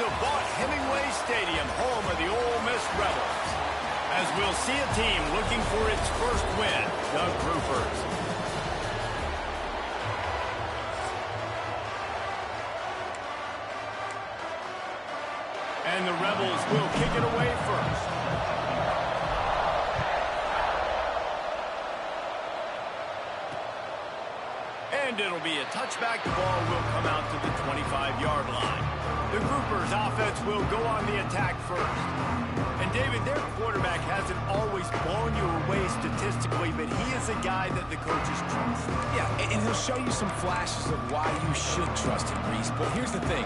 to Vaught-Hemingway Stadium, home of the Ole Miss Rebels, as we'll see a team looking for its first win, the Groupers. And the Rebels will kick it away first. And it'll be a touchback. The ball will come out to the 25-yard line. The Groupers' offense will go on the attack first. And, David, their quarterback hasn't always blown you away statistically, but he is a guy that the coaches trust. Yeah, and he'll show you some flashes of why you should trust him, Reese. But here's the thing.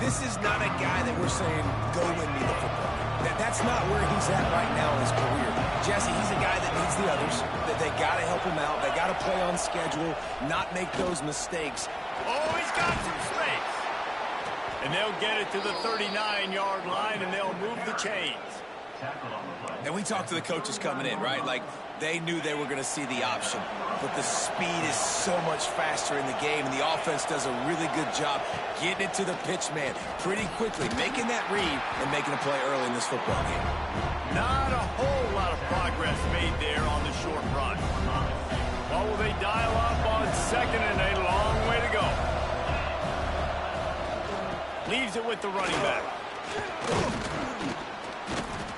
This is not a guy that we're saying, go win me the football game. That's not where he's at right now in his career. Jesse, he's a guy that needs the others. That they got to help him out. They got to play on schedule, not make those mistakes. Oh, he's got some space. And they'll get it to the 39-yard line, and they'll move the chains. And we talked to the coaches coming in, right? Like, they knew they were going to see the option. But the speed is so much faster in the game, and the offense does a really good job getting it to the pitch man pretty quickly, making that read and making a play early in this football game. Not a whole lot of progress made there on the short run. Well, will they dial up on second and a long way to go? Leaves it with the running back.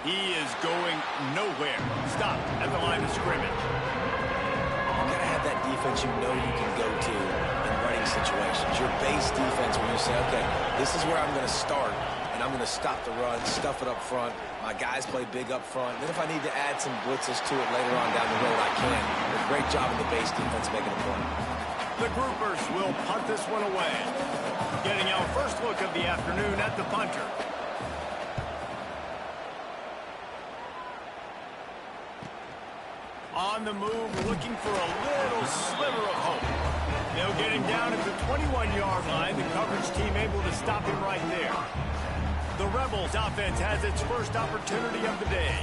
He is going nowhere. Stop at the line of scrimmage. You got to have that defense you know you can go to in running situations. Your base defense where you say, okay, this is where I'm going to start, and I'm going to stop the run, stuff it up front. My guys play big up front. Then if I need to add some blitzes to it later on down the road, I can. A great job in the base defense making a point. The Groupers will punt this one away. Getting our first look of the afternoon at the punter. On the move, looking for a little sliver of hope. They'll get him down at the 21-yard line. The coverage team able to stop him right there. The Rebels offense has its first opportunity of the day.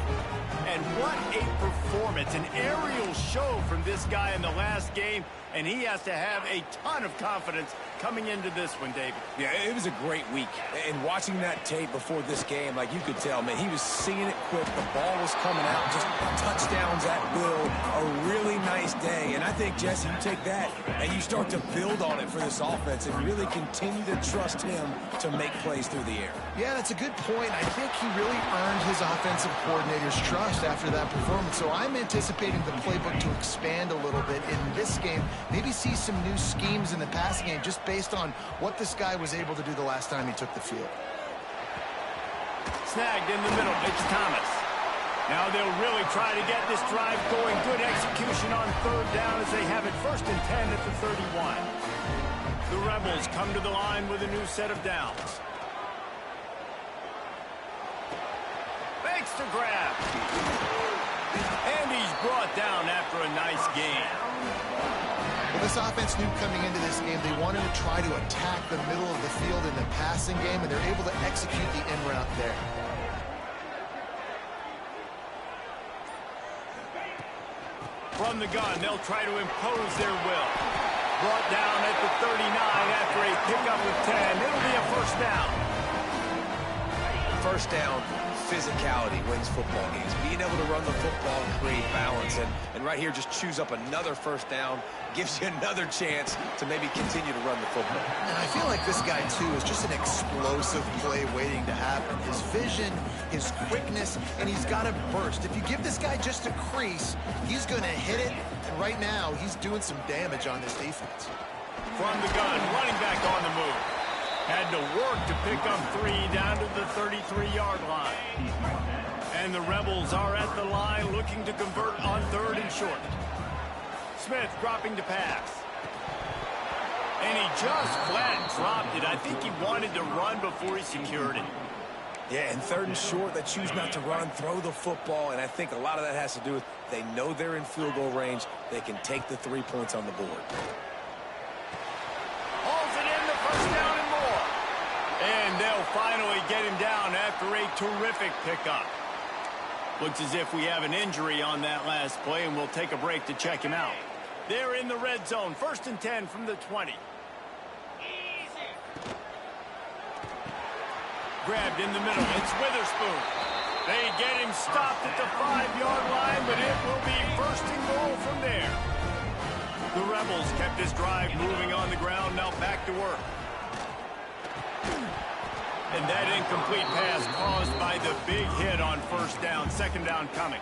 And what a performance, an aerial show from this guy in the last game, and he has to have a ton of confidence coming into this one, David. Yeah, it was a great week. And watching that tape before this game, like you could tell, man, he was seeing it quick. The ball was coming out, just touchdowns at will. A really nice day. And I think, Jesse, you take that and you start to build on it for this offense and really continue to trust him to make plays through the air. Yeah, that's a good point. I think he really earned his offensive coordinator's trust after that performance. So I'm anticipating the playbook to expand a little bit in this game. Maybe see some new schemes in the passing game just based on what this guy was able to do the last time he took the field. Snagged in the middle. It's Thomas. Now they'll really try to get this drive going. Good execution on third down as they have it 1st and 10 at the 31. The Rebels come to the line with a new set of downs. Makes the grab. And he's brought down after a nice gain. Well, this offense knew coming into this game they wanted to try to attack the middle of the field in the passing game, and they're able to execute the in route there. From the gun, they'll try to impose their will. Brought down at the 39 after a pickup of 10. It'll be a first down. First down, physicality wins football games. Being able to run the football and create balance. And right here, just choose up another first down. Gives you another chance to maybe continue to run the football. And I feel like this guy, too, is just an explosive play waiting to happen. His vision, his quickness, and he's got a burst. If you give this guy just a crease, he's going to hit it. And right now, he's doing some damage on this defense. From the gun, running back on the move. Had to work to pick up 3 down to the 33-yard line. And the Rebels are at the line looking to convert on 3rd and short. Smith dropping to pass. And he just flat dropped it. I think he wanted to run before he secured it. Yeah, and 3rd and short, they choose not to run, throw the football, and I think a lot of that has to do with they know they're in field goal range. They can take the 3 points on the board. Hauls it in, the first down and more. And they'll finally get him down after a terrific pickup. Looks as if we have an injury on that last play, and we'll take a break to check him out. They're in the red zone, 1st and 10 from the 20. grabbed in the middle. It's Witherspoon. They get him stopped at the 5-yard line, but it will be first and goal from there. The Rebels kept this drive moving on the ground, now back to work. And that incomplete pass caused by the big hit on first down. Second down coming.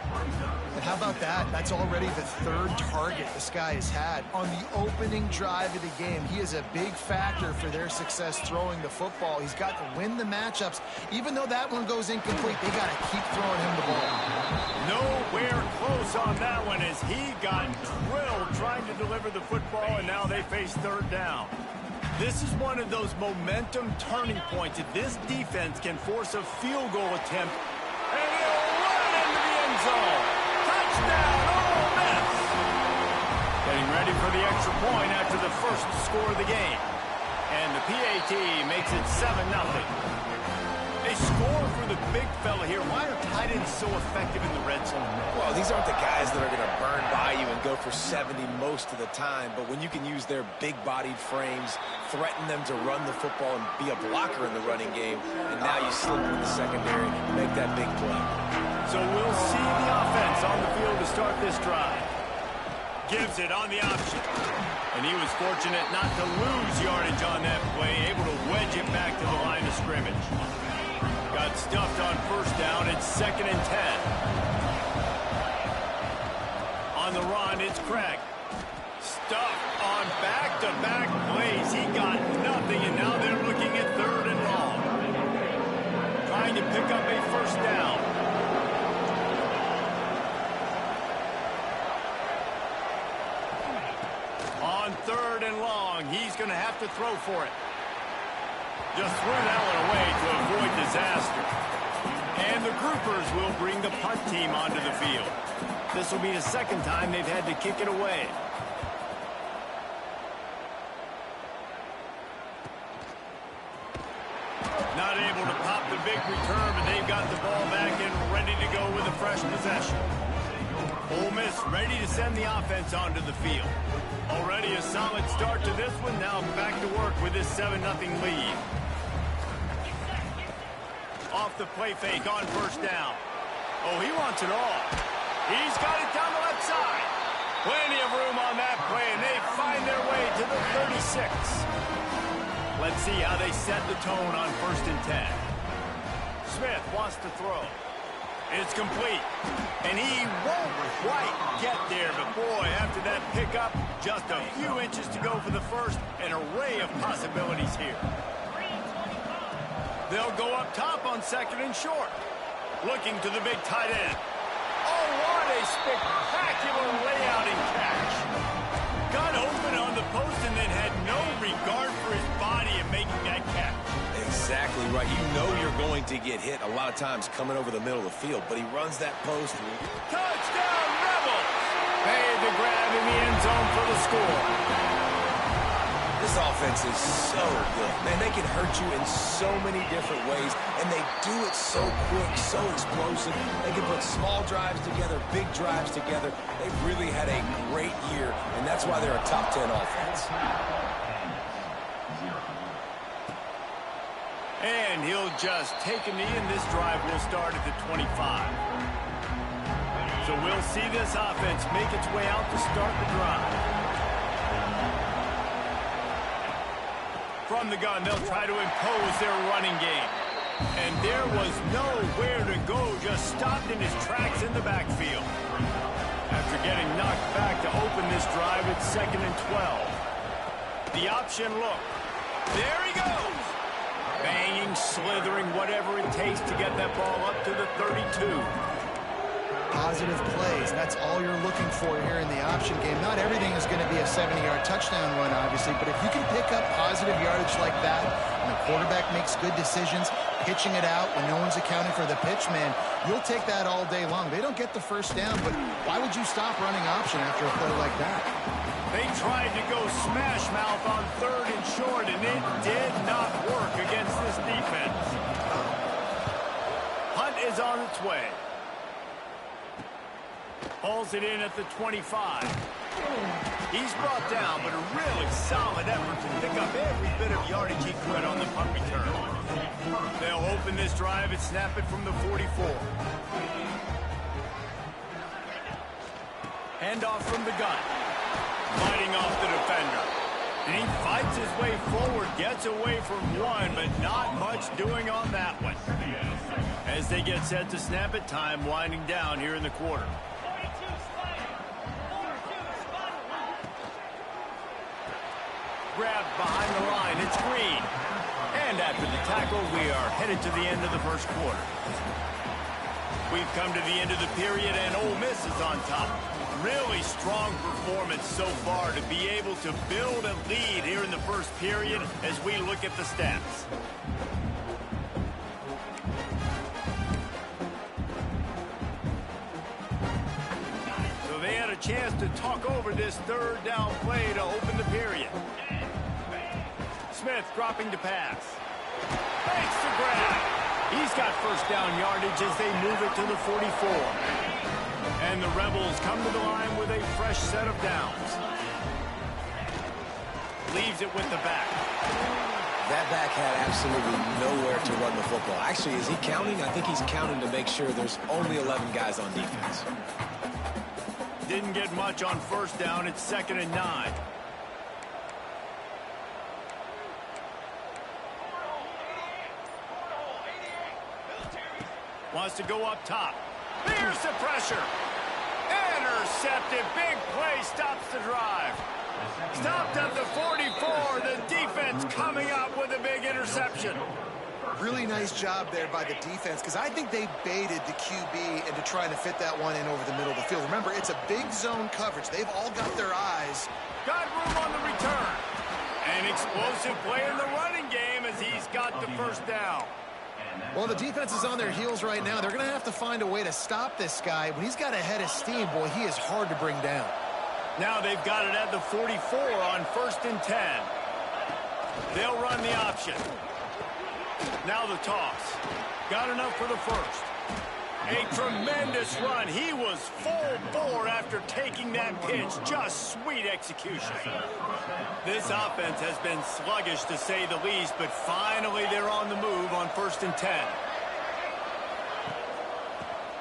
And how about that? That's already the third target this guy has had. On the opening drive of the game, he is a big factor for their success throwing the football. He's got to win the matchups. Even though that one goes incomplete, they got to keep throwing him the ball. Nowhere close on that one as he got drilled trying to deliver the football, and now they face third down. This is one of those momentum turning points. If this defense can force a field goal attempt, and he'll run it into the end zone. Touchdown, Ole Miss! Getting ready for the extra point after the first score of the game. And the PAT makes it 7-0. They score for the big fella here. Why are tight ends so effective in the red zone? Well, these aren't the guys that are going to burn by you and go for 70 most of the time, but when you can use their big-bodied frames, threaten them to run the football and be a blocker in the running game, and now you slip into the secondary, make that big play. So we'll see the offense on the field to start this drive. Gives it on the option. And he was fortunate not to lose yardage on that play, able to wedge it back to the line of scrimmage. Got stuffed on first down. It's 2nd and 10. On the run, it's Craig. Stuffed on back-to-back plays. He got nothing, and now they're looking at 3rd and long. Trying to pick up a first down. On 3rd and long, he's going to have to throw for it. Just threw that one away to avoid disaster. And the Groupers will bring the punt team onto the field. This will be the second time they've had to kick it away. Not able to pop the big return, but they've got the ball back and ready to go with a fresh possession. Ole Miss ready to send the offense onto the field. Already a solid start to this one. Now back to work with this 7-0 lead. Off the play fake on first down. Oh, he wants it all. He's got it down the left side. Plenty of room on that play, and they find their way to the 36. Let's see how they set the tone on 1st and 10. Smith wants to throw. It's complete. And he won't quite get there, but boy, after that pickup, just a few inches to go for the first. An array of possibilities here. They'll go up top on 2nd and short. Looking to the big tight end. Oh, what a spectacular layout and catch. Got open on the post and then had no regard for his body in making that catch. Exactly right. You know you're going to get hit a lot of times coming over the middle of the field, but he runs that post. Touchdown, Rebels! Made the grab in the end zone for the score. This offense is so good. Man, they can hurt you in so many different ways, and they do it so quick, so explosive. They can put small drives together, big drives together. They've really had a great year, and that's why they're a top 10 offense. And he'll just take a knee, and this drive will start at the 25. So we'll see this offense make its way out to start the drive. From the gun, they'll try to impose their running game. And there was nowhere to go, just stopped in his tracks in the backfield. After getting knocked back to open this drive, it's 2nd and 12. The option look. There he goes. Banging, slithering, whatever it takes to get that ball up to the 32. Positive plays. That's all you're looking for here in the option game. Not everything is going to be a 70-yard touchdown run, obviously, but if you can pick up positive yardage like that, and the quarterback makes good decisions, pitching it out when no one's accounting for the pitch, man, you'll take that all day long. They don't get the first down, but why would you stop running option after a play like that? They tried to go smash mouth on 3rd and short, and it did not work against this defense. Hunt is on its way. Hauls it in at the 25. He's brought down, but a really solid effort to pick up every bit of yardage he could on the punt return. They'll open this drive and snap it from the 44. Handoff from the gun. Fighting off the defender. And he fights his way forward, gets away from one, but not much doing on that one. As they get set to snap it, time winding down here in the quarter. Grabbed behind the line, it's Green. And after the tackle, we are headed to the end of the first quarter. We've come to the end of the period, and Ole Miss is on top. Really strong performance so far to be able to build a lead here in the first period as we look at the stats. So they had a chance to talk over this third down play to open the period. Smith dropping to pass. Makes the grab. He's got first down yardage as they move it to the 44. And the Rebels come to the line with a fresh set of downs. Leaves it with the back. That back had absolutely nowhere to run the football. Actually, is he counting? I think he's counting to make sure there's only 11 guys on defense. Didn't get much on first down. It's 2nd and 9. Wants to go up top. Here's the pressure. Intercepted. Big play stops the drive. Stopped at the 44. The defense coming up with a big interception. Really nice job there by the defense, because I think they baited the QB into trying to fit that one in over the middle of the field. Remember, it's a big zone coverage. They've all got their eyes. Got room on the return. An explosive play in the running game as he's got the first down. Well, the defense is on their heels right now. They're going to have to find a way to stop this guy. When he's got a head of steam, boy, he is hard to bring down. Now they've got it at the 44 on 1st and 10. They'll run the option. Now the toss. Got enough for the first. A tremendous run. He was full bore after taking that pitch. Just sweet execution. This offense has been sluggish to say the least, but finally they're on the move on 1st and 10.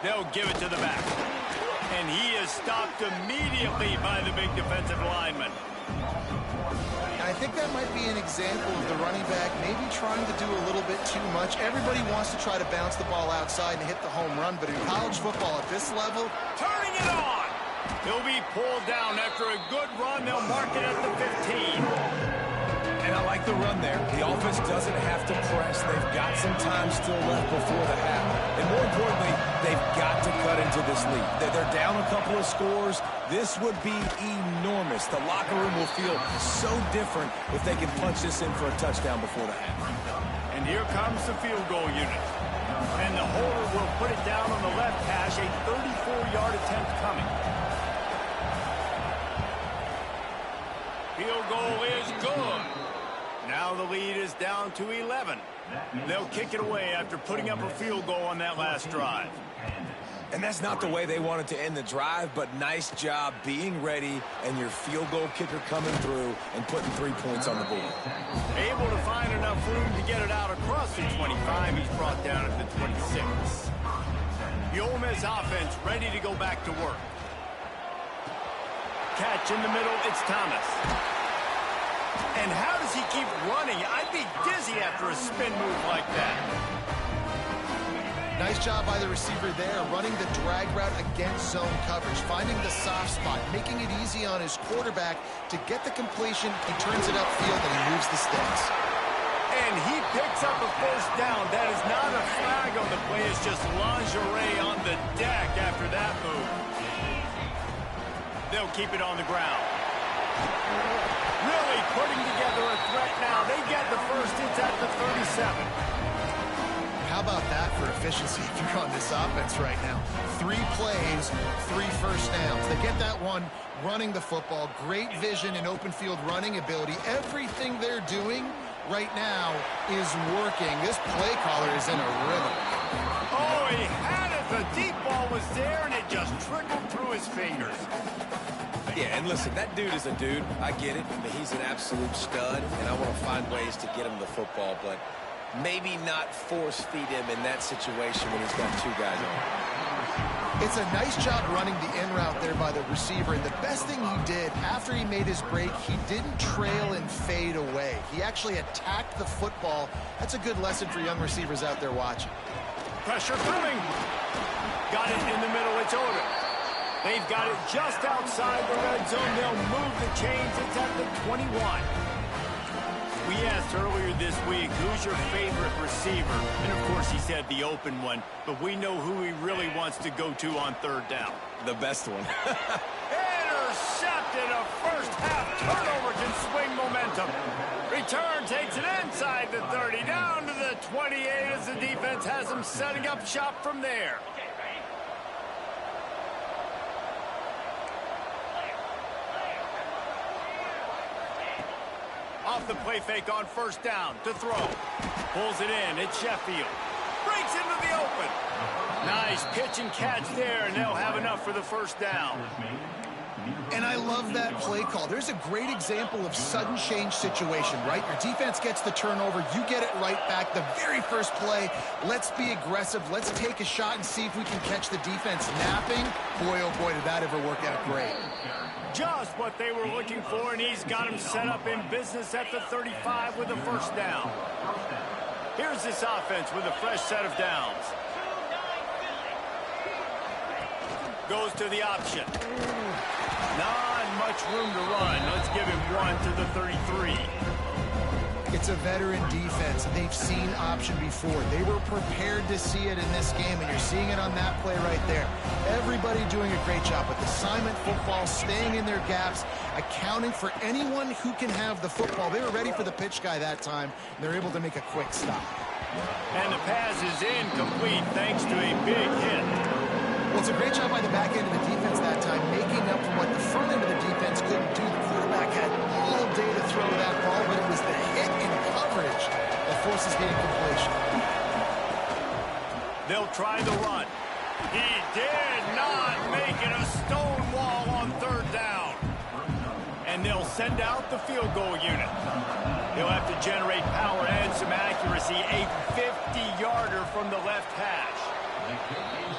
They'll give it to the back. And he is stopped immediately by the big defensive lineman. I think that might be an example of the running back maybe trying to do a little bit too much. Everybody wants to try to bounce the ball outside and hit the home run, but in college football at this level, turning it on. He'll be pulled down after a good run. They'll mark it at the 15. And I like the run there. The offense doesn't have to press. They've got some time still left before the half. And more importantly, they've got to cut into this lead. They're down a couple of scores. This would be enormous. The locker room will feel so different if they can punch this in for a touchdown before the half. And here comes the field goal unit. And the holder will put it down on the left hash, a 34-yard attempt coming. Field goal is good. Now the lead is down to 11. They'll kick it away after putting up a field goal on that last drive. And that's not the way they wanted to end the drive, but nice job being ready and your field goal kicker coming through and putting 3 points on the board. Able to find enough room to get it out across the 25. He's brought down at the 26. The Ole Miss offense ready to go back to work. Catch in the middle, it's Thomas. And how does he keep running? I'd be dizzy after a spin move like that. Nice job by the receiver there, running the drag route against zone coverage, finding the soft spot, making it easy on his quarterback to get the completion. He turns it upfield and he moves the sticks. And he picks up a first down. That is not a flag on the play. It's just lingerie on the deck after that move. They'll keep it on the ground. Really putting together a threat now. They get the first. It's at the 37. How about that for efficiency if you're on this offense right now? 3 plays, 3 first downs. They get that one running the football. Great vision and open field running ability. Everything they're doing right now is working. This play caller is in a rhythm. Oh, he had it. The deep ball was there, and it just trickled through his fingers. Yeah, and listen, that dude is a dude. I get it. I mean, he's an absolute stud, and I want to find ways to get him the football, but maybe not force feed him in that situation when he's got two guys on. It's a nice job running the in route there by the receiver, and the best thing he did after he made his break, he didn't trail and fade away. He actually attacked the football. That's a good lesson for young receivers out there watching. Pressure coming. Got it in the middle. It's over. They've got it just outside the red zone. They'll move the chains. It's at the 21. We asked earlier this week, who's your favorite receiver? And, of course, he said the open one. But we know who he really wants to go to on third down. The best one. Intercepted. A first-half turnover can swing momentum. Return takes it inside the 30, down to the 28 as the defense has them setting up shop from there. Off the play fake on first down to throw. Pulls it in. It's Sheffield. Breaks into the open. Nice pitch and catch there, and they'll have enough for the first down. And I love that play call. There's a great example of sudden change situation, right? Your defense gets the turnover. You get it right back. The very first play, let's be aggressive. Let's take a shot and see if we can catch the defense napping. Boy, oh boy, did that ever work out great. Just what they were looking for, and he's got him set up in business at the 35 with a first down. Here's this offense with a fresh set of downs. Goes to the option. Not much room to run. Let's give him one to the 33. It's a veteran defense. They've seen option before. They were prepared to see it in this game, and you're seeing it on that play right there. Everybody doing a great job with assignment football, staying in their gaps, accounting for anyone who can have the football. They were ready for the pitch guy that time, and they're able to make a quick stop. And the pass is incomplete thanks to a big hit. Well, it's a great job by the back end of the defense that time, making up for what the front end of the defense couldn't do. The quarterback had all day to throw that ball, but it was the hit in coverage that forces the incompletion. They'll try the run. He did not make it. A stone wall on third down. And they'll send out the field goal unit. They'll have to generate power and some accuracy. A 50-yarder from the left hash.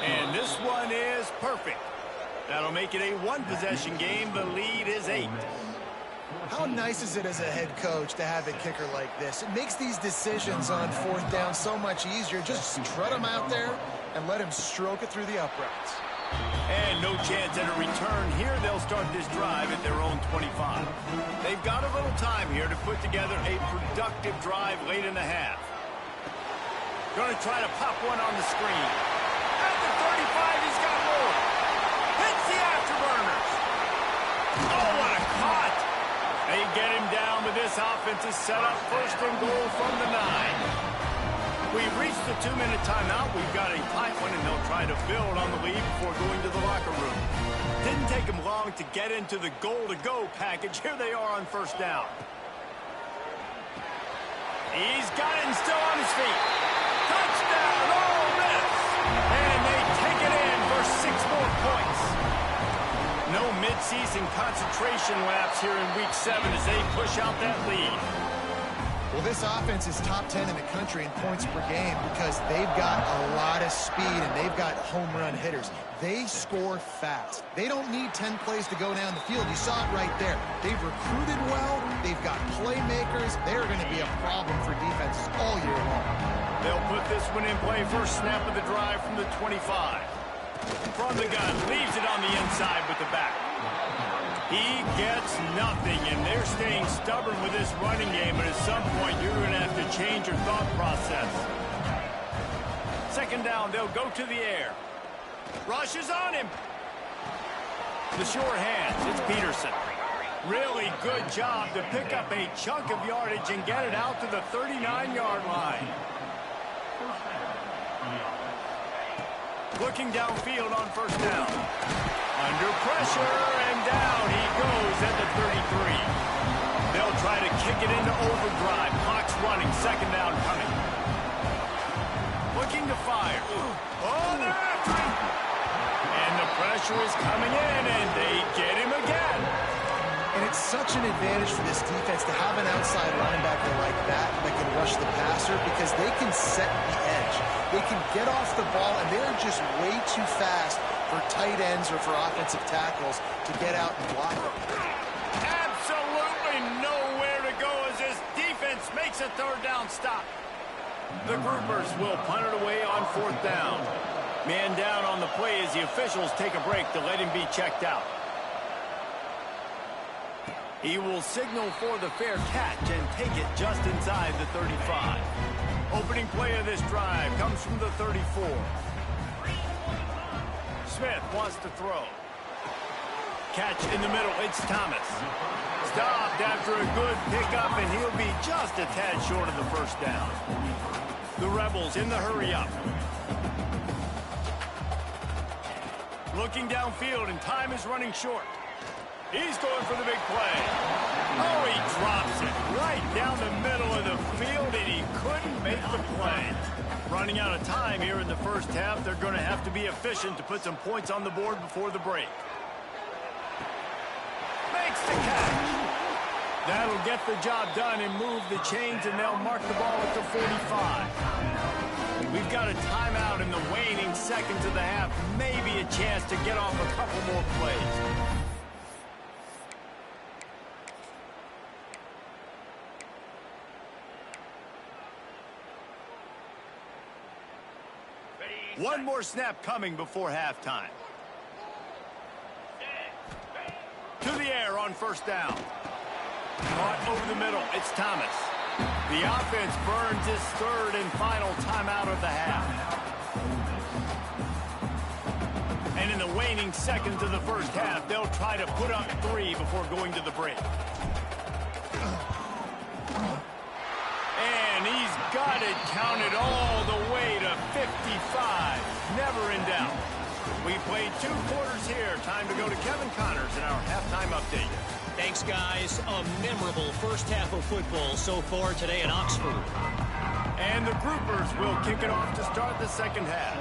And this one is perfect. That'll make it a one-possession game. The lead is 8. How nice is it as a head coach to have a kicker like this? It makes these decisions on fourth down so much easier. Just strut him out there and let him stroke it through the uprights. And no chance at a return here. They'll start this drive at their own 25. They've got a little time here to put together a productive drive late in the half. Going to try to pop one on the screen. At the 35, he's got more. Hits the afterburners. Oh, what a caught. They get him down, but this offense is set up first and goal from the 9. We've reached the 2-minute timeout. We've got a tight one, and they'll try to build on the lead before going to the locker room. Didn't take them long to get into the goal-to-go package. Here they are on first down. He's got it and still on his feet. Touchdown, Ole Miss. And they take it in for 6 more points. No mid-season concentration laps here in Week 7 as they push out that lead. Well, this offense is top 10 in the country in points per game because they've got a lot of speed and they've got home run hitters. They score fast. They don't need 10 plays to go down the field. You saw it right there. They've recruited well. They've got playmakers. They're going to be a problem for defenses all year long. They'll put this one in play. First snap of the drive from the 25. From the gun, leaves it on the inside with the back. He gets nothing, and they're staying stubborn with this running game, but at some point you're going to have to change your thought process. Second down, they'll go to the air. Rush is on him. The sure hands, it's Peterson. Really good job to pick up a chunk of yardage and get it out to the 39-yard line. Looking downfield on first down. Under pressure, and down he goes at the 33. They'll try to kick it into overdrive. Clock's running, second down coming. Looking to fire. Oh, they're after him. And the Pressure is coming in, and they get him again. And it's such an advantage for this defense to have an outside linebacker like that can rush the passer because they can set the edge. They can get off the ball, and they're just way too fast for tight ends or for offensive tackles to get out and block them. Absolutely nowhere to go as this defense makes a third down stop. The groupers will punt it away on fourth down. Man down on the play as the officials take a break to let him be checked out. He will signal for the fair catch and take it just inside the 35. Opening play of this drive comes from the 34. Smith wants to throw. Catch in the middle, it's Thomas. Stopped after a good pickup, and he'll be just a tad short of the first down. The Rebels in the hurry-up. Looking downfield, and time is running short. He's going for the big play. Oh, he drops it right down the middle of the field, and he couldn't make the play. Running out of time here in the first half, they're going to have to be efficient to put some points on the board before the break. Makes the catch. That'll get the job done and move the chains, and they'll mark the ball at the 45. We've got a timeout in the waning seconds of the half. Maybe a chance to get off a couple more plays. One more snap coming before halftime. To the air on first down. Caught over the middle. It's Thomas. The offense burns its third and final timeout of the half. And in the waning seconds of the first half, they'll try to put up 3 before going to the break. And he's got it counted all the way to 55. Never in doubt. We played 2 quarters here. Time to go to Kevin Connors in our halftime update. Thanks, guys. A memorable first half of football so far today in Oxford. And the groupers will kick it off to start the second half.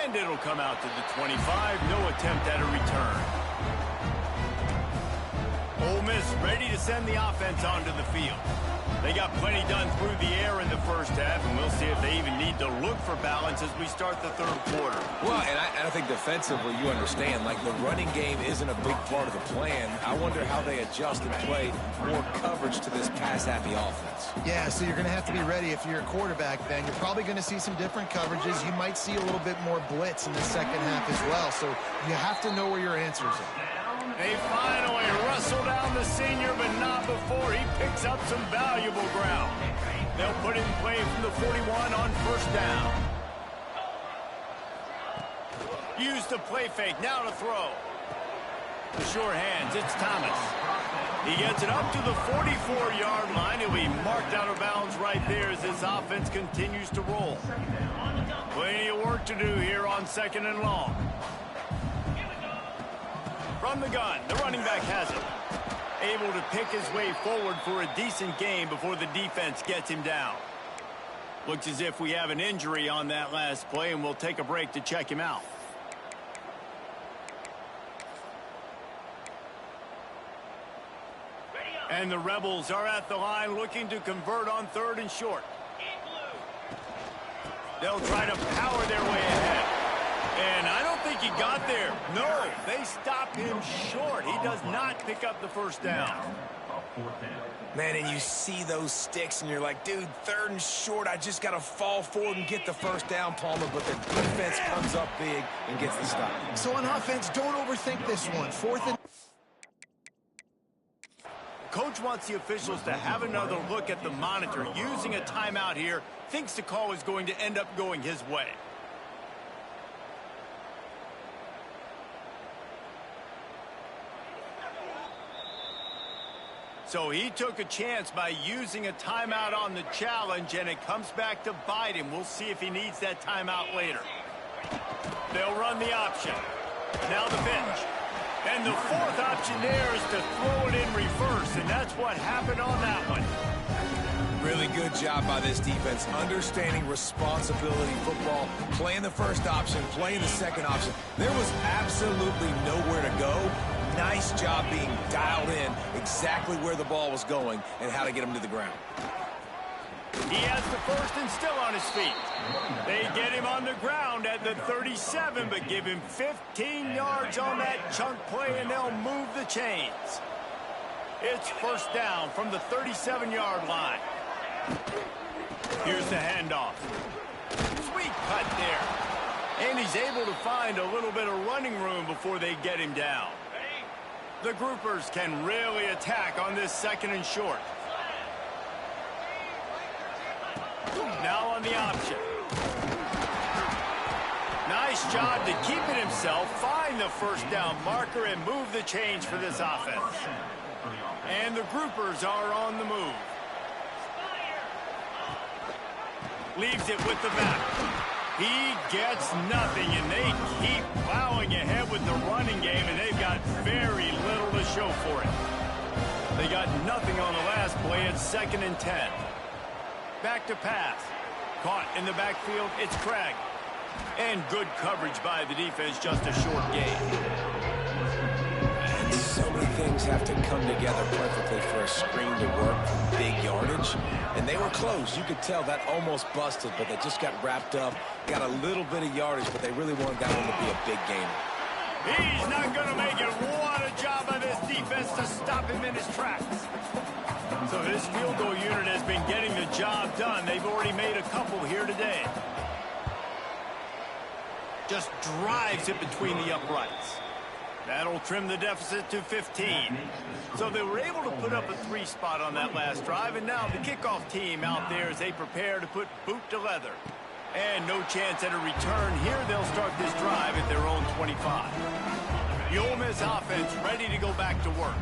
And it'll come out to the 25. No attempt at a return. Ole Miss ready to send the offense onto the field. They got plenty done through the air in the first half, and we'll see if they even need to look for balance as we start the third quarter. Well, and I think defensively, you understand, like the running game isn't a big part of the plan. I wonder how they adjust and play more coverage to this pass-happy offense. Yeah, so you're going to have to be ready if you're a quarterback then. You're probably going to see some different coverages. You might see a little bit more blitz in the second half as well, so you have to know where your answers are. They finally wrestle down the senior, but not before he picks up some valuable ground. They'll put it in play from the 41 on first down. Use the play fake, now to throw. The sure hands, it's Thomas. He gets it up to the 44-yard line. He'll be marked out of bounds right there as this offense continues to roll. Plenty of work to do here on second and long. From the gun, the running back has it. Able to pick his way forward for a decent gain before the defense gets him down. Looks as if we have an injury on that last play, and we'll take a break to check him out. And the Rebels are at the line looking to convert on third and short. They'll try to power their way ahead. And I don't think he got there. No, they stop him short. He does not pick up the first down. Man, and you see those sticks, and you're like, dude, third and short, I just got to fall forward and get the first down, Palmer, but the defense comes up big and gets the stop. So on offense, don't overthink this one. Fourth and... Coach wants the officials to have another look at the monitor. Using a timeout here, thinks the call is going to end up going his way. So he took a chance by using a timeout on the challenge, and it comes back to bite him. We'll see if he needs that timeout later. They'll run the option. Now the pitch. And the fourth option there is to throw it in reverse, and that's what happened on that one. Really good job by this defense, understanding responsibility football, playing the first option, playing the second option. There was absolutely nowhere to go. Nice job being dialed in exactly where the ball was going and how to get him to the ground. He has the first and still on his feet. They get him on the ground at the 37, but give him 15 yards on that chunk play, and they'll move the chains. It's first down from the 37-yard line. Here's the handoff. Sweet cut there. And he's able to find a little bit of running room before they get him down. The groupers can really attack on this second and short. Now on the option. Nice job to keep it himself, find the first down marker, and move the chains for this offense. And the groupers are on the move. Leaves it with the back. He gets nothing, and they keep plowing ahead with the running game, and they've got very little to show for it. They got nothing on the last play. It's 2nd and 10. Back to pass. Caught in the backfield. It's Craig. And good coverage by the defense, just a short gain. And so many things have to come together perfectly for a screen to work for big yardage. And they were close. You could tell that almost busted, but they just got wrapped up, got a little bit of yardage, but they really wanted that one to be a big gainer. He's not going to make it. What a job by this defense to stop him in his tracks. So this field goal unit has been getting the job done. They've already made a couple here today. Just drives it between the uprights. That'll trim the deficit to 15. So they were able to put up a 3 spot on that last drive, and now the kickoff team out there as they prepare to put boot to leather. And no chance at a return here. They'll start this drive at their own 25. The Ole Miss offense ready to go back to work.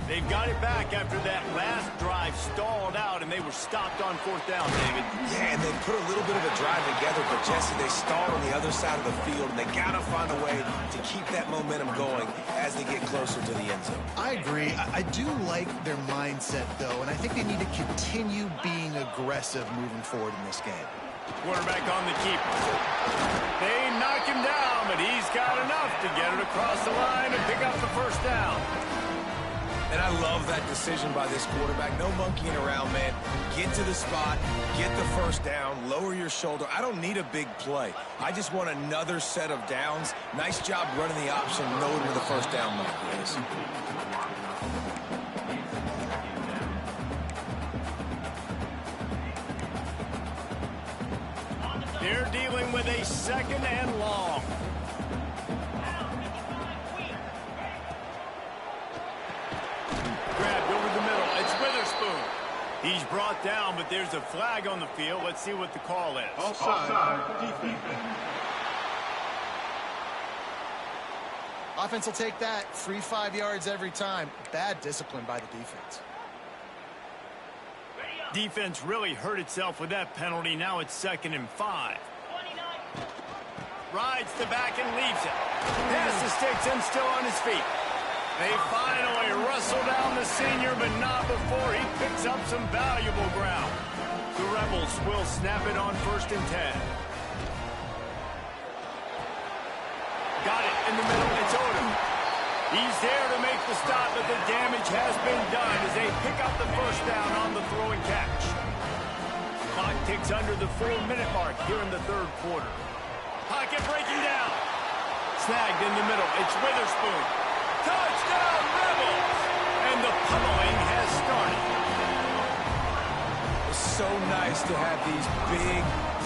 They've got it back after that last drive stalled out, and they were stopped on 4th down, David. Yeah, and they put a little bit of a drive together, but Jesse, they stalled on the other side of the field, and they got to find a way to keep that momentum going as they get closer to the end zone. I agree. I do like their mindset, though, and I think they need to continue being aggressive moving forward in this game. Quarterback on the keeper. They knock him down, but he's got enough to get it across the line and pick up the first down. And I love that decision by this quarterback. No monkeying around, man. Get to the spot, get the first down, lower your shoulder. I don't need a big play. I just want another set of downs. Nice job running the option, knowing where the first down marker is. They're dealing with a 2nd and long. Grabbed over the middle. It's Witherspoon. He's brought down, but there's a flag on the field. Let's see what the call is. Offside. Defense. Offense will take that. Free 5 yards every time. Bad discipline by the defense. Defense really hurt itself with that penalty. Now it's 2nd and 5. Rides the back and leaves it. Pass the sticks and still on his feet. They finally wrestle down the senior, but not before he picks up some valuable ground. The Rebels will snap it on 1st and 10. Got it in the middle. It's Odom. He's there to make the stop, but the damage has been done as they pick up the first down on the throw and catch. Clock ticks under the 4-minute mark here in the 3rd quarter. Pocket breaking down. Snagged in the middle. It's Witherspoon. Touchdown, Rebels! And the pummeling has started. It's so nice to have these big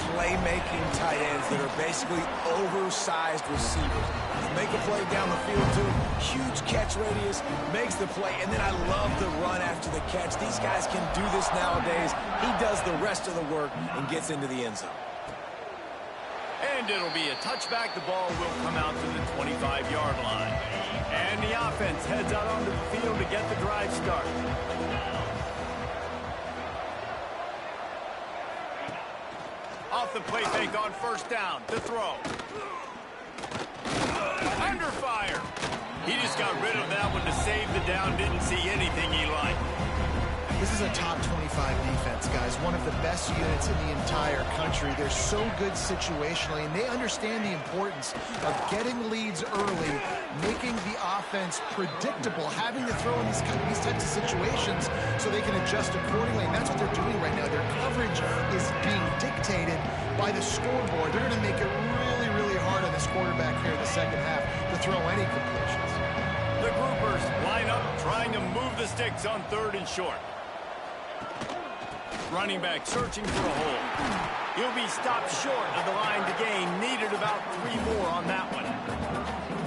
playmaking tight ends that are basically oversized receivers. You make a play down the field too, huge catch radius, makes the play, and then I love the run after the catch. These guys can do this nowadays. He does the rest of the work and gets into the end zone. And it'll be a touchback. The ball will come out to the 25-yard line. And the offense heads out onto the field to get the drive started. Off the play fake on 1st down to throw. Under fire. He just got rid of that one to save the down. Didn't see anything he liked. This is a top 25 defense, guys. One of the best units in the entire country. They're so good situationally, and they understand the importance of getting leads early, making the offense predictable, having to throw in these types of situations so they can adjust accordingly, and that's what they're doing right now. Their coverage is being dictated by the scoreboard. They're going to make it really, really hard on this quarterback here in the second half to throw any completions. The groupers line up, trying to move the sticks on 3rd and short. Running back searching for a hole. He'll be stopped short of the line to gain. Needed about 3 more on that one.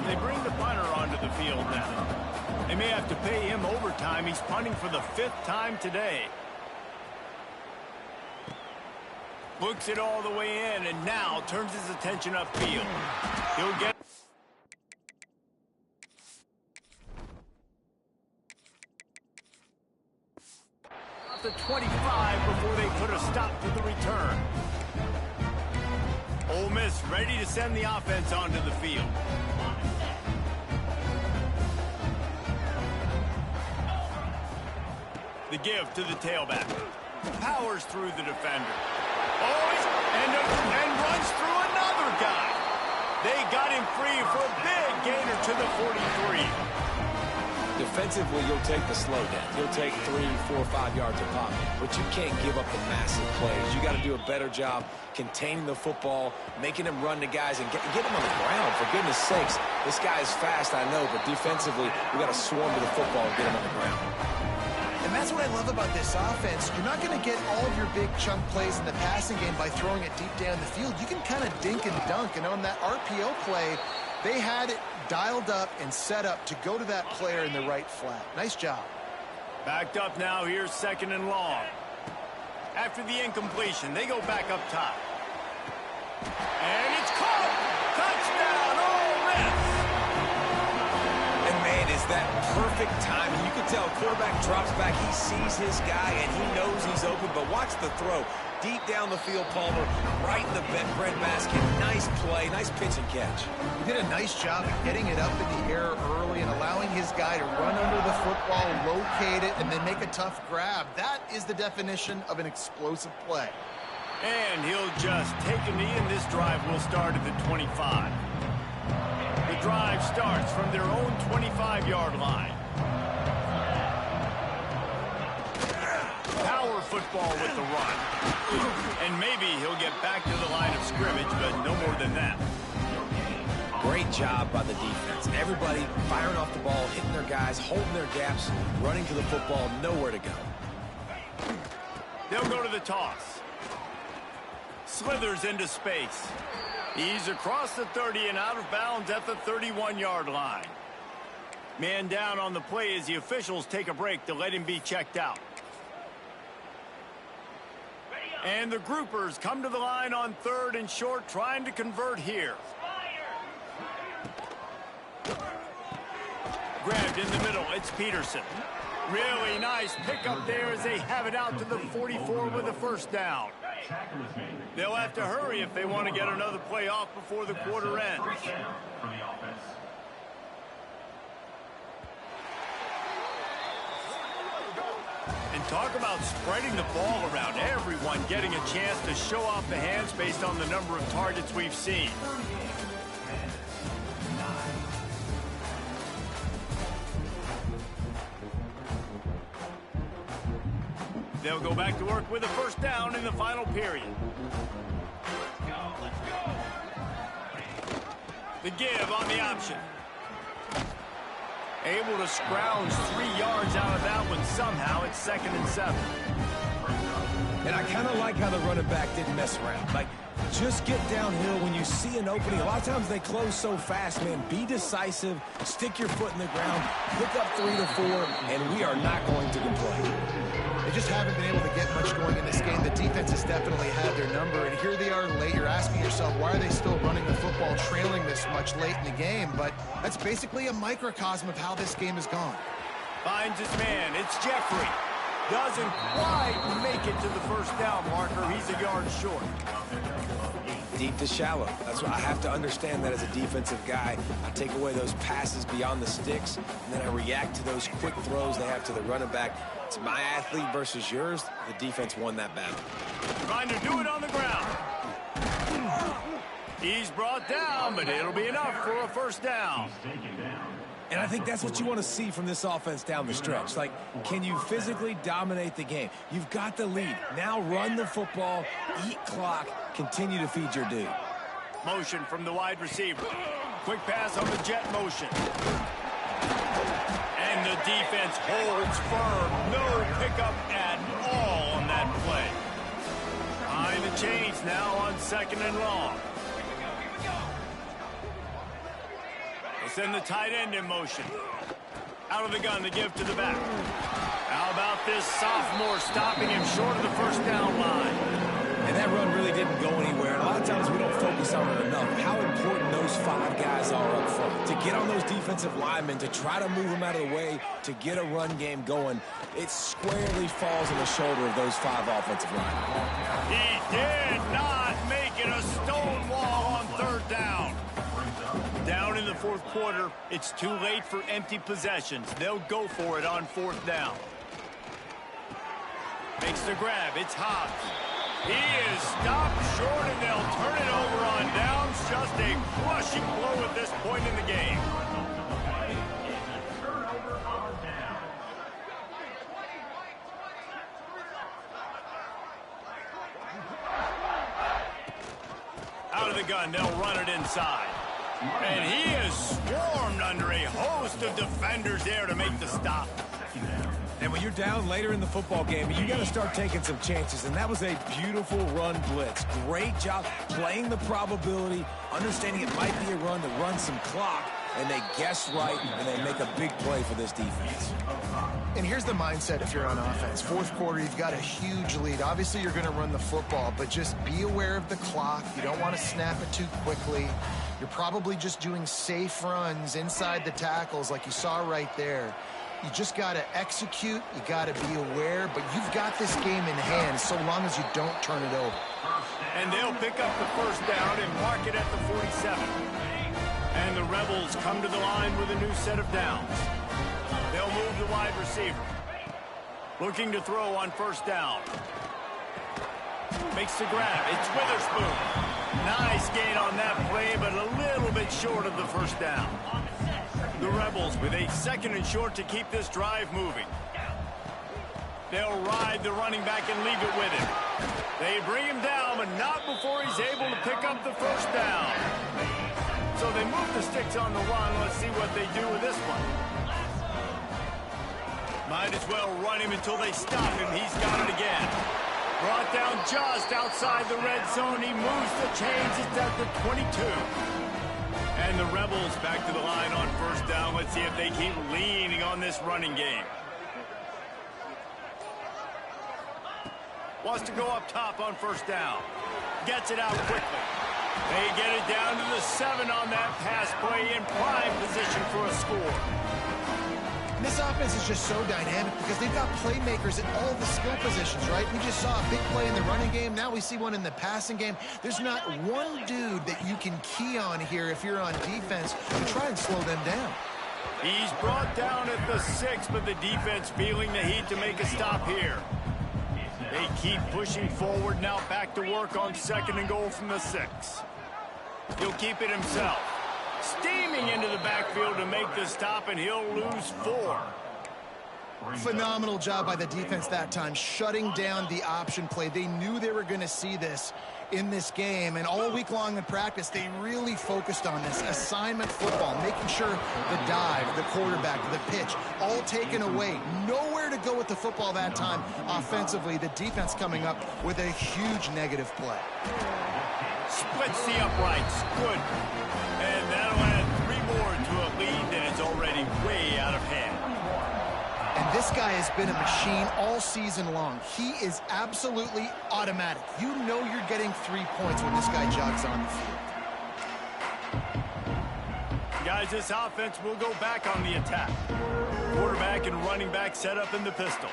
They bring the punter onto the field now. They may have to pay him overtime. He's punting for the 5th time today. Looks it all the way in, and now turns his attention upfield. He'll get... the 25 before they put a stop to the return. Ole Miss ready to send the offense onto the field. The give to the tailback. Powers through the defender. And runs through another guy. They got him free for a big gainer to the 43. Defensively, you'll take the slow down. You'll take 3, 4, 5 yards a pop, but you can't give up the massive plays. You got to do a better job containing the football, making him run to guys, and get him on the ground. For goodness sakes, this guy is fast, I know, but defensively, we got to swarm to the football and get him on the ground. And that's what I love about this offense. You're not going to get all of your big chunk plays in the passing game by throwing it deep down the field. You can kind of dink and dunk, and on that RPO play, they had it dialed up and set up to go to that player in the right flat. Nice job. Backed up now. Here's 2nd and long. After the incompletion, they go back up top. And it's caught! Touchdown, Ole Miss! And man, is that perfect timing. You can tell quarterback drops back. He sees his guy, and he knows he's open, but watch the throw. Deep down the field, Palmer, right in the breadbasket. Nice play, nice pitch and catch. He did a nice job of getting it up in the air early and allowing his guy to run under the football, locate it, and then make a tough grab. That is the definition of an explosive play. And he'll just take a knee, and this drive will start at the 25. The drive starts from their own 25-yard line. Power football with the run. And maybe he'll get back to the line of scrimmage, but no more than that. Great job by the defense. Everybody firing off the ball, hitting their guys, holding their gaps, running to the football, nowhere to go. They'll go to the toss. Slithers into space. He's across the 30 and out of bounds at the 31-yard line. Man down on the play as the officials take a break to let him be checked out. And the groupers come to the line on 3rd and short, trying to convert here. Grabbed in the middle, it's Peterson. Really nice pickup there as they have it out to the 44 with a 1st down. They'll have to hurry if they want to get another play off before the quarter ends. And talk about spreading the ball around. Everyone getting a chance to show off the hands based on the number of targets we've seen. They'll go back to work with a 1st down in the final period. The give on the option. Able to scrounge 3 yards out of that one somehow. It's 2nd and 7. And I kind of like how the running back didn't mess around. Like, just get downhill when you see an opening. A lot of times they close so fast, man. Be decisive, stick your foot in the ground, pick up 3 to 4, and we are not going to complain. They just haven't been able to get much going in this game. The defense has definitely had their number, and here they are late. You're asking yourself, why are they still running the football, trailing this much late in the game? But that's basically a microcosm of how this game has gone. Finds his man. It's Jeffrey. Doesn't quite make it to the 1st down marker. He's a yard short. deep to shallow. That's what I have to understand that as a defensive guy. I take away those passes beyond the sticks, and then I react to those quick throws they have to the running back. It's my athlete versus yours. The defense won that battle. Trying to do it on the ground. He's brought down, but it'll be enough for a first down. And I think that's what you want to see from this offense down the stretch. Like, can you physically dominate the game? You've got the lead. Now run the football, eat clock, continue to feed your dude. Motion from the wide receiver. Quick pass on the jet motion. And the defense holds firm. No pickup at all on that play. Behind the chains now on 2nd and long. They send the tight end in motion. Out of the gun to give to the back. How about this sophomore stopping him short of the first down line? And that run really didn't go anywhere. And a lot of times we don't focus on it enough. How important those 5 guys are up front. To get on those defensive linemen, to try to move them out of the way, to get a run game going, it squarely falls on the shoulder of those 5 offensive linemen. He did not make it a stone wall on 3rd down. Down in the 4th quarter, it's too late for empty possessions. They'll go for it on 4th down. Makes the grab. It's Hobbs. He is stopped short, and they'll turn it over on downs. Just a crushing blow at this point in the game. Out of the gun, they'll run it inside. And he is swarmed under a host of defenders there to make the stop. And when you're down later in the football game, you got to start taking some chances. And that was a beautiful run blitz. Great job playing the probability, understanding it might be a run to run some clock. And they guess right, and they make a big play for this defense. And here's the mindset if you're on offense. 4th quarter, you've got a huge lead. Obviously, you're going to run the football, but just be aware of the clock. You don't want to snap it too quickly. You're probably just doing safe runs inside the tackles like you saw right there. You just got to execute. You got to be aware, but you've got this game in hand so long as you don't turn it over. And they'll pick up the first down and mark it at the 47. And the Rebels come to the line with a new set of downs. They'll move the wide receiver. Looking to throw on 1st down. Makes the grab. It's Witherspoon. Nice gain on that play, but a little bit short of the first down. The Rebels with a 2nd and short to keep this drive moving. They'll ride the running back and leave it with him. They bring him down, but not before he's able to pick up the first down. So they move the sticks on the run. Let's see what they do with this one. Might as well run him until they stop him. He's got it again. Brought down just outside the red zone. He moves the chains. It's at the 22. And the Rebels back to the line on 1st down. Let's see if they keep leaning on this running game. Wants to go up top on 1st down. Gets it out quickly. They get it down to the 7 on that pass play in prime position for a score. This offense is just so dynamic because they've got playmakers at all the skill positions, right? We just saw a big play in the running game. Now we see one in the passing game. There's not one dude that you can key on here if you're on defense to try and slow them down. He's brought down at the 6, but the defense feeling the heat to make a stop here. They keep pushing forward. Now back to work on 2nd and goal from the 6. He'll keep it himself. Steaming into the backfield to make the stop, and he'll lose 4. Phenomenal job by the defense that time, shutting down the option play. They knew they were going to see this in this game, and all week long in practice, they really focused on this assignment football, making sure the dive, the quarterback, the pitch, all taken away. Nowhere to go with the football that time offensively. The defense coming up with a huge negative play. Splits the uprights. Good. And that'll add 3 more to a lead that is already way out of hand. And this guy has been a machine all season long. He is absolutely automatic. You know you're getting 3 points when this guy jogs on the field. Guys, this offense will go back on the attack. Quarterback and running back set up in the pistol.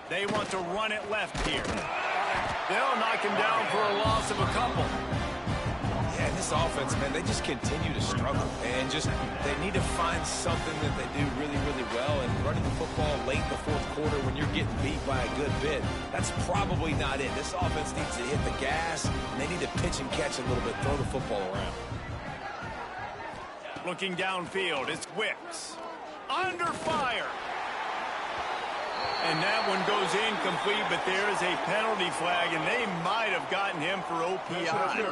They want to run it left here. They'll knock him down for a loss of a couple. Yeah, and this offense, man, they just continue to struggle. And they need to find something that they do really, really well. And running the football late in the fourth quarter when you're getting beat by a good bit, that's probably not it. This offense needs to hit the gas, and they need to pitch and catch a little bit, throw the football around. Looking downfield, it's Wicks. Under fire. And that one goes incomplete, but there is a penalty flag, and they might have gotten him for OPI.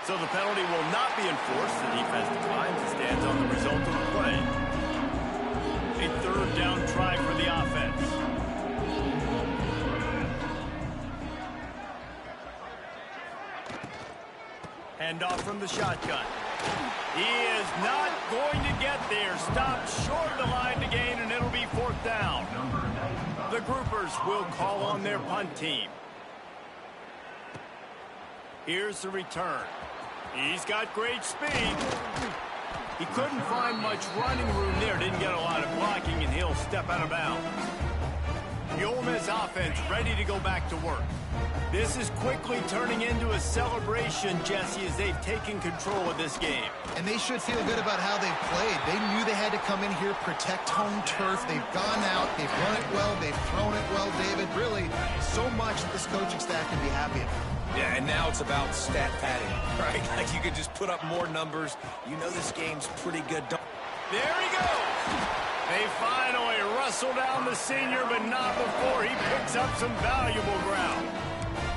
So the penalty will not be enforced. The defense declines and stands on the result of the play. A third down try for the offense. Handoff from the shotgun. He is not going to get there. Stopped short of the line to gain, and it'll be fourth down. The groupers will call on their punt team. Here's the return. He's got great speed. He couldn't find much running room there. Didn't get a lot of blocking, and he'll step out of bounds. The Ole Miss offense ready to go back to work. This is quickly turning into a celebration, Jesse, as they've taken control of this game. And they should feel good about how they've played. They knew they had to come in here, protect home turf. They've gone out, they've run it well, they've thrown it well, David. Really, so much that this coaching staff can be happy about. Yeah, and now it's about stat padding, right? Like you could just put up more numbers. You know this game's pretty good. There he goes. They finally wrestle down the senior, but not before he picks up some valuable ground.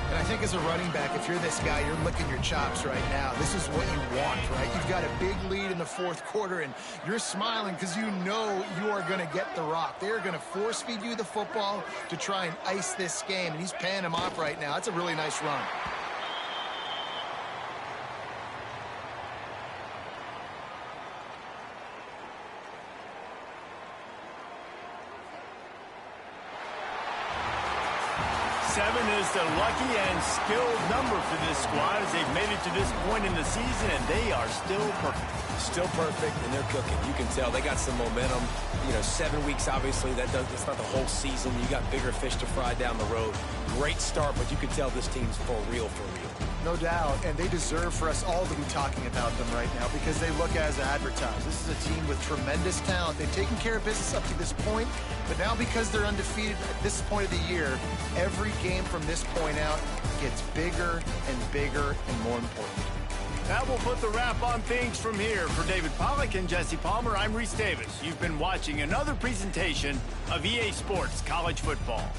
And I think as a running back, if you're this guy, you're licking your chops right now. This is what you want, right? You've got a big lead in the fourth quarter, and you're smiling because you know you are going to get the rock. They're going to force feed you the football to try and ice this game, and he's paying him off right now. That's a really nice run. Seven is the lucky and skilled number for this squad as they've made it to this point in the season, and they are still perfect. Still perfect, and they're cooking. You can tell they got some momentum. You know, 7 weeks, obviously, that's not the whole season. You got bigger fish to fry down the road. Great start, but you can tell this team's for real, for real. No doubt, and they deserve for us all to be talking about them right now because they look as advertised. This is a team with tremendous talent. They've taken care of business up to this point, but now because they're undefeated at this point of the year, every game from this point out gets bigger and bigger and more important. That will put the wrap on things from here. For David Pollack and Jesse Palmer, I'm Reese Davis. You've been watching another presentation of EA Sports College Football.